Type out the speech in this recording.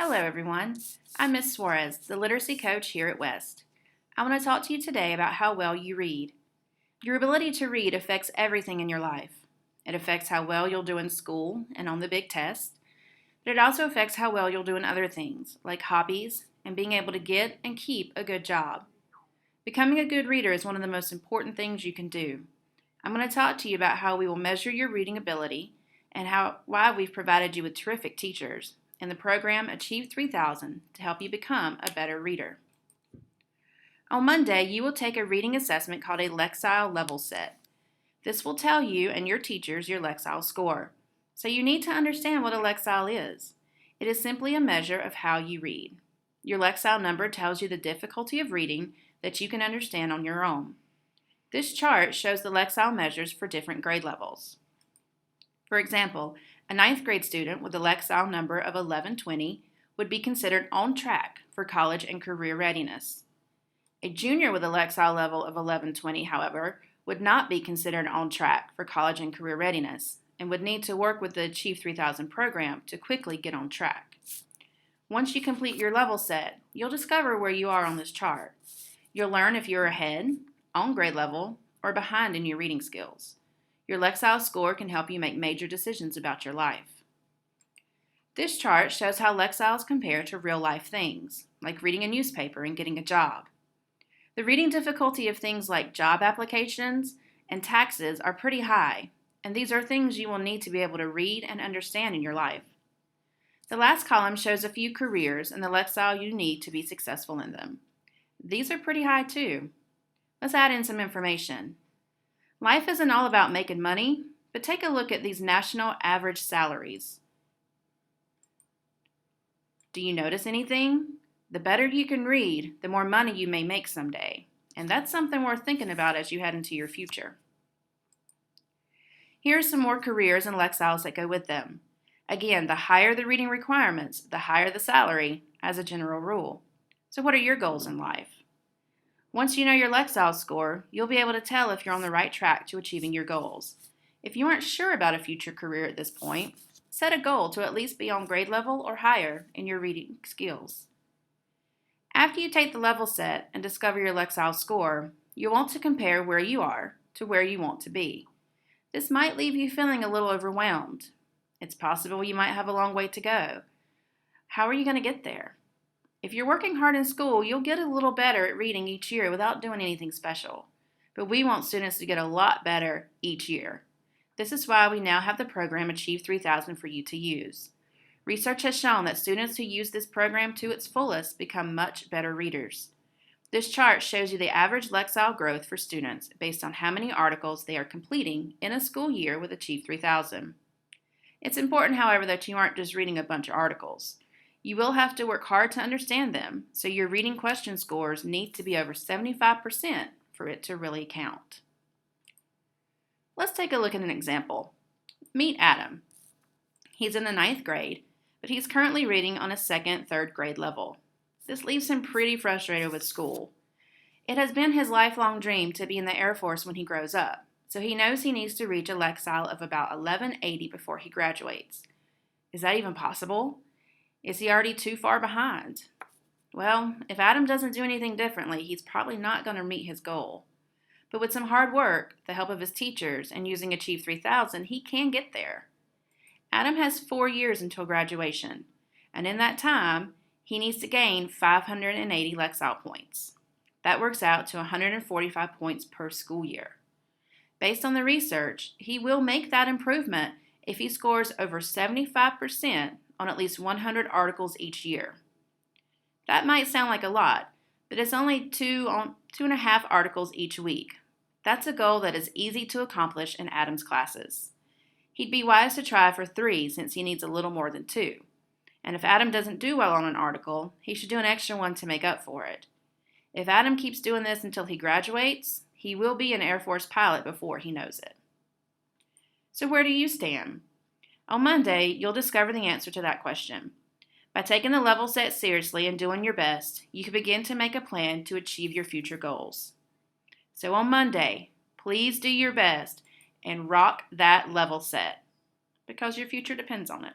Hello, everyone. I'm Miss Suarez, the literacy coach here at West. I want to talk to you today about how well you read. Your ability to read affects everything in your life. It affects how well you'll do in school and on the big test, but it also affects how well you'll do in other things, like hobbies and being able to get and keep a good job. Becoming a good reader is one of the most important things you can do. I'm going to talk to you about how we will measure your reading ability and why we've provided you with terrific teachers in the program Achieve 3000 to help you become a better reader. On Monday, you will take a reading assessment called a Lexile Level Set. This will tell you and your teachers your Lexile score. So you need to understand what a Lexile is. It is simply a measure of how you read. Your Lexile number tells you the difficulty of reading that you can understand on your own. This chart shows the Lexile measures for different grade levels. For example, a 9th grade student with a Lexile number of 1120 would be considered on track for college and career readiness. A junior with a Lexile level of 1120, however, would not be considered on track for college and career readiness and would need to work with the Achieve 3000 program to quickly get on track. Once you complete your level set, you'll discover where you are on this chart. You'll learn if you're ahead, on grade level, or behind in your reading skills. Your Lexile score can help you make major decisions about your life. This chart shows how Lexiles compare to real-life things, like reading a newspaper and getting a job. The reading difficulty of things like job applications and taxes are pretty high, and these are things you will need to be able to read and understand in your life. The last column shows a few careers and the Lexile you need to be successful in them. These are pretty high too. Let's add in some information. Life isn't all about making money, but take a look at these national average salaries. Do you notice anything? The better you can read, the more money you may make someday. And that's something worth thinking about as you head into your future. Here are some more careers and Lexiles that go with them. Again, the higher the reading requirements, the higher the salary, as a general rule. So what are your goals in life? Once you know your Lexile score, you'll be able to tell if you're on the right track to achieving your goals. If you aren't sure about a future career at this point, set a goal to at least be on grade level or higher in your reading skills. After you take the level set and discover your Lexile score, you'll want to compare where you are to where you want to be. This might leave you feeling a little overwhelmed. It's possible you might have a long way to go. How are you going to get there? If you're working hard in school, you'll get a little better at reading each year without doing anything special. But we want students to get a lot better each year. This is why we now have the program Achieve 3000 for you to use. Research has shown that students who use this program to its fullest become much better readers. This chart shows you the average Lexile growth for students based on how many articles they are completing in a school year with Achieve 3000. It's important, however, that you aren't just reading a bunch of articles. You will have to work hard to understand them, so your reading question scores need to be over 75% for it to really count. Let's take a look at an example. Meet Adam. He's in the 9th grade, but he's currently reading on a 2nd, 3rd grade level. This leaves him pretty frustrated with school. It has been his lifelong dream to be in the Air Force when he grows up, so he knows he needs to reach a Lexile of about 1180 before he graduates. Is that even possible? Is he already too far behind? Well, if Adam doesn't do anything differently, he's probably not going to meet his goal. But with some hard work, the help of his teachers, and using Achieve 3000, he can get there. Adam has 4 years until graduation, and in that time, he needs to gain 580 Lexile points. That works out to 145 points per school year. Based on the research, he will make that improvement if he scores over 75% on at least 100 articles each year. That might sound like a lot, but it's only 2.5 articles each week. That's a goal that is easy to accomplish in Adam's classes. He'd be wise to try for 3 since he needs a little more than 2. And if Adam doesn't do well on an article, he should do an extra one to make up for it. If Adam keeps doing this until he graduates, he will be an Air Force pilot before he knows it. So where do you stand? On Monday, you'll discover the answer to that question. By taking the level set seriously and doing your best, you can begin to make a plan to achieve your future goals. So on Monday, please do your best and rock that level set, because your future depends on it.